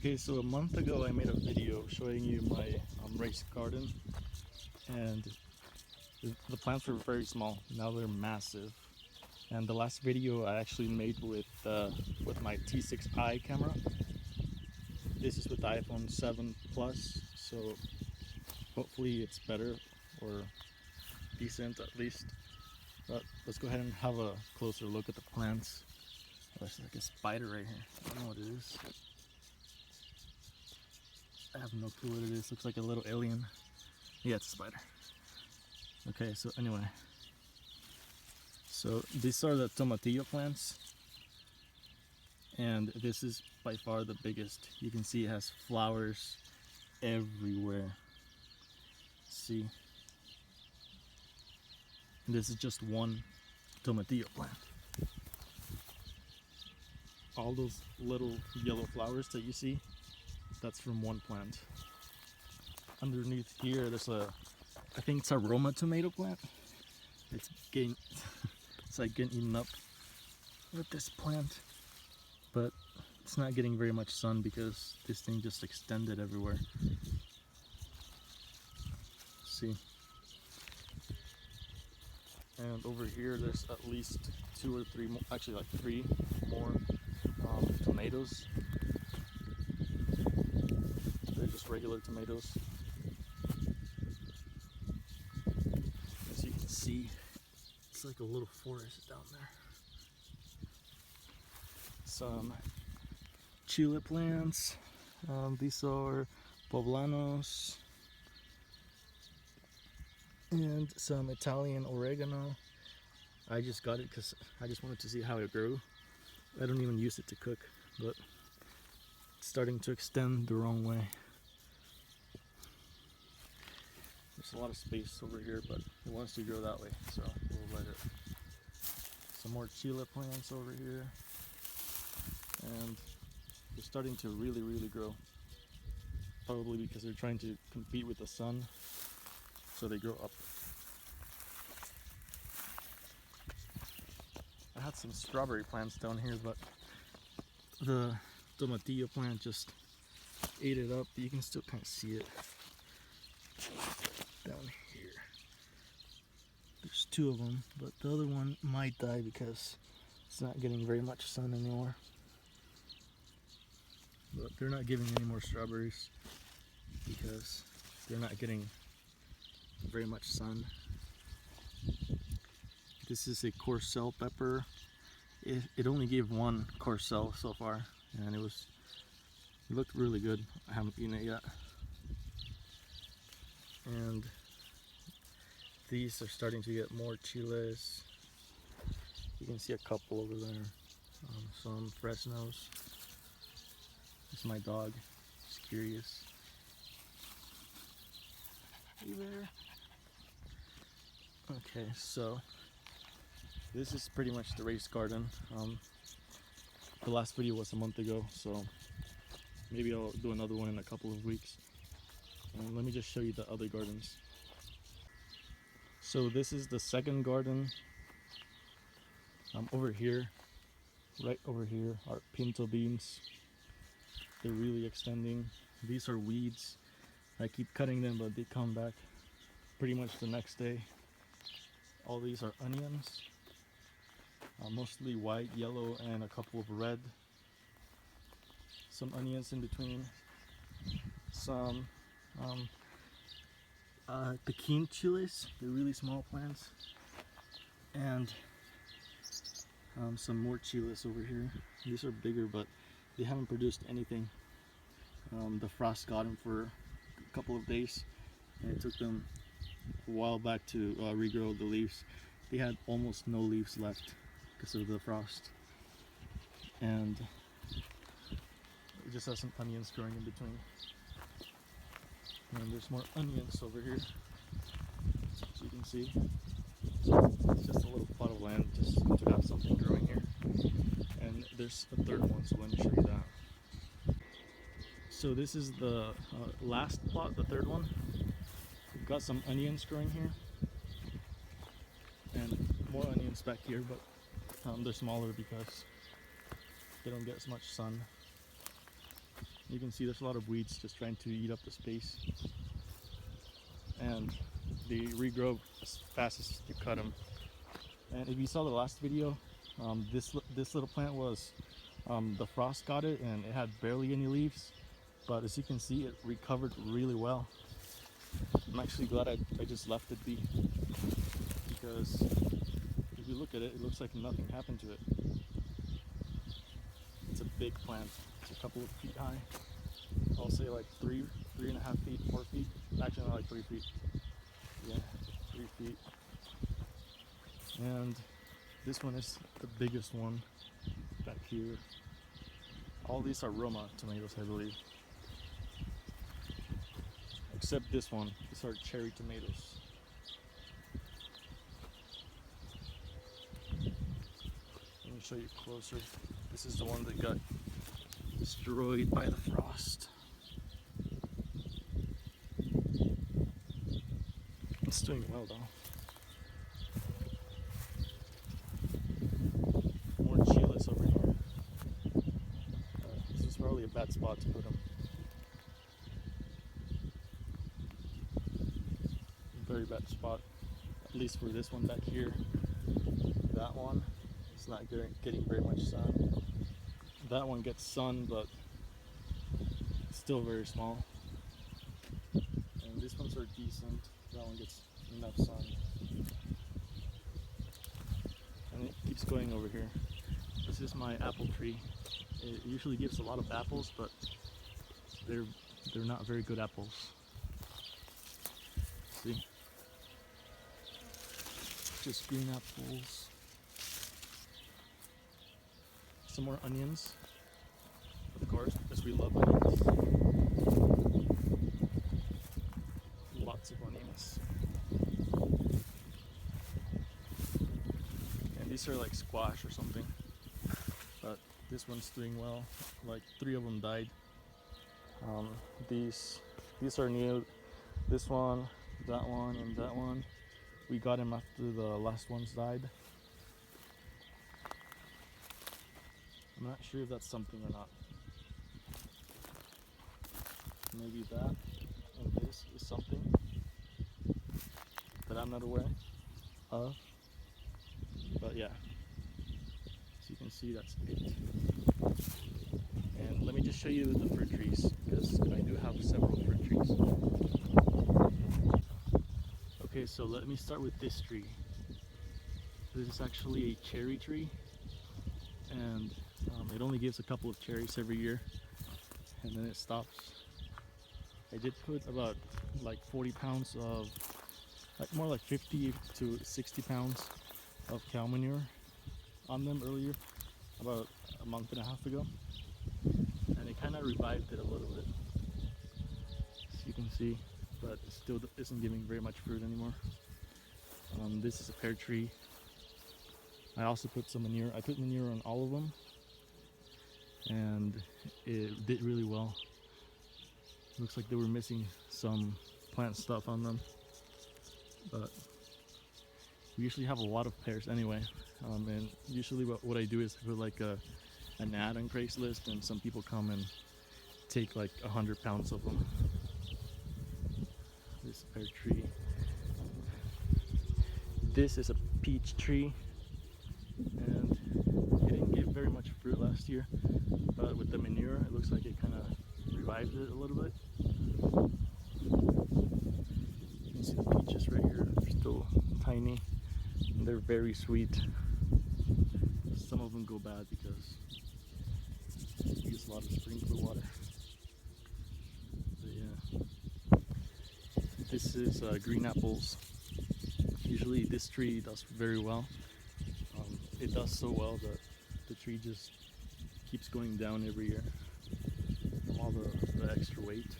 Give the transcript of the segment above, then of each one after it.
Okay, so a month ago I made a video showing you my raised garden, and the plants were very small. Now they're massive. And the last video I actually made with my T6i camera. This is with the iPhone 7 Plus, so hopefully it's better or decent at least. But let's go ahead and have a closer look at the plants. Oh, there's like a spider right here. I don't know what it is. I have no clue what it is. Looks like a little alien. Yeah, it's a spider. Okay, so anyway. So these are the tomatillo plants. And this is by far the biggest. You can see it has flowers everywhere. See? And this is just one tomatillo plant. All those little yellow flowers that you see, that's from one plant. Underneath here, there's I think it's a Roma tomato plant. It's like getting eaten up with this plant, but it's not getting very much sun because this thing just extended everywhere. See? And over here, there's at least two or three more, actually like three more tomatoes. They're just regular tomatoes. As you can see, it's like a little forest down there. Some chile plants. These are poblanos. And some Italian oregano. I just got it because I just wanted to see how it grew. I don't even use it to cook, but it's starting to extend the wrong way. There's a lot of space over here, but it wants to grow that way, so we'll let it. Some more chile plants over here, and they're starting to really grow. Probably because they're trying to compete with the sun, so they grow up. I had some strawberry plants down here, but the tomatillo plant just ate it up. You can still kind of see it down here. There's two of them, but the other one might die because it's not getting very much sun anymore. But they're not giving any more strawberries because they're not getting very much sun. This is a Corcel pepper. It only gave one Corcel so far, and it looked really good. I haven't eaten it yet. And these are starting to get more chiles. You can see a couple over there. Some Fresnos. This is my dog. He's curious. Are you there? Okay, so this is pretty much the raised garden. The last video was a month ago, so maybe I'll do another one in a couple of weeks. And let me just show you the other gardens. So this is the second garden. Over here, right over here, are pinto beans. They're really extending. These are weeds. I keep cutting them, but they come back pretty much the next day. All these are onions. Mostly white, yellow, and a couple of red. Some onions in between. Some Pekin chiles. They're really small plants. And some more chiles over here. These are bigger, but they haven't produced anything. The frost got them for a couple of days, and it took them a while back to regrow the leaves. They had almost no leaves left because of the frost, and it just has some onions growing in between. And there's more onions over here, as you can see. It's just a little plot of land just to have something growing here. And there's a third one, so let me show you that. So this is the last plot, the third one. We've got some onions growing here, and more onions back here, but they're smaller because they don't get as much sun. You can see there's a lot of weeds just trying to eat up the space, and they regrow as fast as you cut them. And if you saw the last video, this little plant was the frost got it and it had barely any leaves, but as you can see, it recovered really well. I'm actually glad I just left it be, because if you look at it, it looks like nothing happened to it. It's a big plant. It's a couple of feet high. I'll say like 3.5 feet, 4 feet. Actually, not like 3 feet. Yeah, 3 feet. And this one is the biggest one back here. All these are Roma tomatoes, I believe. Except this one. These are cherry tomatoes. Let me show you closer. This is the one that got destroyed by the frost. It's doing well though. More chiles over here. This is probably a bad spot to put them. Very bad spot, at least for this one back here. That one is not getting very much sun. That one gets sun, but it's still very small. And these ones are decent. That one gets enough sun. And it keeps going over here. This is my apple tree. It usually gives a lot of apples, but they're not very good apples. See? Just green apples. Some more onions, of course, because we love onions. Lots of onions. And these are like squash or something. But this one's doing well. Like 3 of them died. These are new. This one, that one, and that one. We got them after the last ones died. I'm not sure if that's something or not. Maybe that and this is something that I'm not aware of. But yeah, as you can see, that's it. And let me just show you the fruit trees, because I do have several fruit trees. Okay, so let me start with this tree. This is actually a cherry tree, and it only gives a couple of cherries every year, and then it stops. I did put about like 40 pounds of, more like 50 to 60 pounds of cow manure on them earlier, about a month and a half ago, and it kind of revived it a little bit, as you can see, but it still isn't giving very much fruit anymore. This is a pear tree. I also put some manure. I put manure on all of them, and it did really well. Looks like they were missing some plant stuff on them, but we usually have a lot of pears anyway. And usually what I do is put like an ad on Craigslist, and some people come and take like 100 pounds of them. This pear tree. This is a peach tree, and it didn't give very much fruit last year, but with the manure it looks like it kind of revived it a little bit. You can see the peaches right here. They're still tiny and they're very sweet. Some of them go bad because we use a lot of sprinkler water. But yeah, this is green apples. Usually this tree does very well. It does so well that the tree just keeps going down every year from all the extra weight.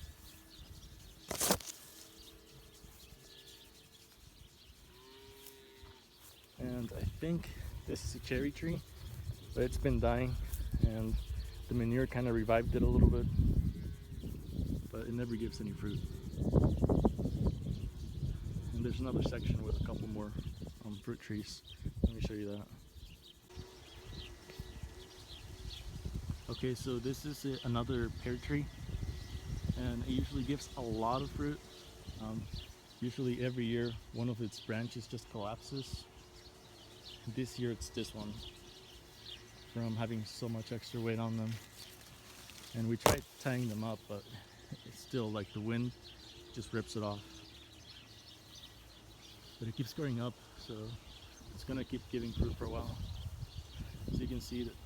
And I think this is a cherry tree, but it's been dying, and the manure kind of revived it a little bit, but it never gives any fruit. And there's another section with a couple more fruit trees. Let me show you that. Okay, so this is another pear tree. and it usually gives a lot of fruit. Um, Usually every year one of its branches just collapses. This year it's this one from having so much extra weight on them. And we tried tying them up, but it's still like the wind just rips it off. But it keeps growing up, so it's gonna keep giving fruit for a while. So you can see that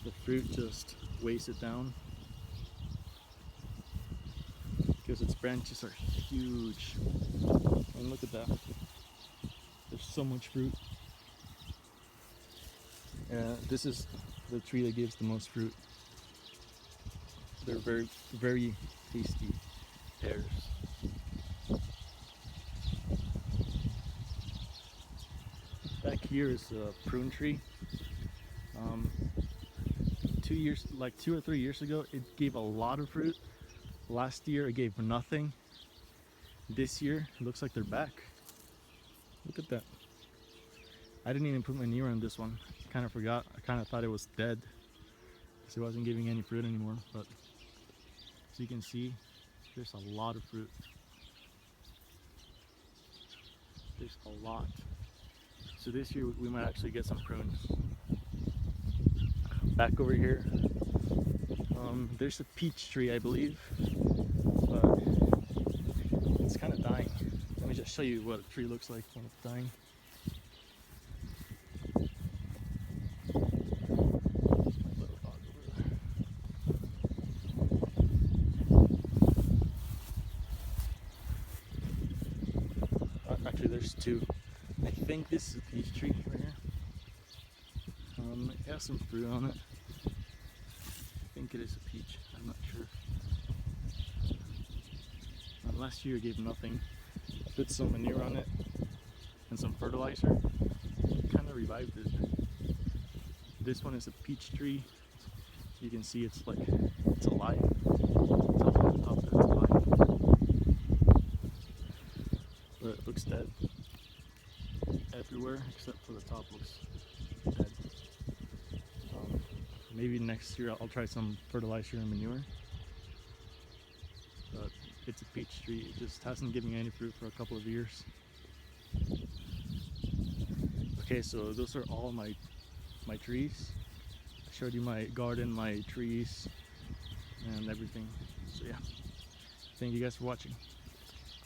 the fruit just weighs it down because its branches are huge. And look at that. There's so much fruit. This is the tree that gives the most fruit. They're very, very tasty pears. Back here is a prune tree. 2 years, like 2 or 3 years ago, it gave a lot of fruit. Last year it gave nothing. This year it looks like they're back. Look at that. I didn't even put manure on this one. I kind of forgot. I kind of thought it was dead because it wasn't giving any fruit anymore. But as you can see, there's a lot of fruit. There's a lot. So this year we might actually get some prunes. Back over here, there's a peach tree, I believe, but it's kind of dying. Let me just show you what a tree looks like when it's dying. Actually, there's two. I think this is a peach tree right here. It has some fruit on it. I think it is a peach. I'm not sure. Last year it gave nothing. Put some manure on it and some fertilizer. Kind of revived it. This one is a peach tree. You can see it's like, it's alive. It's up on the top that it's alive. But it looks dead. Everywhere except for the top looks dead. Maybe next year I'll try some fertilizer and manure. But it's a peach tree. It just hasn't given any fruit for a couple of years. Okay, so those are all my trees. I showed you my garden, my trees, and everything. So yeah, thank you guys for watching.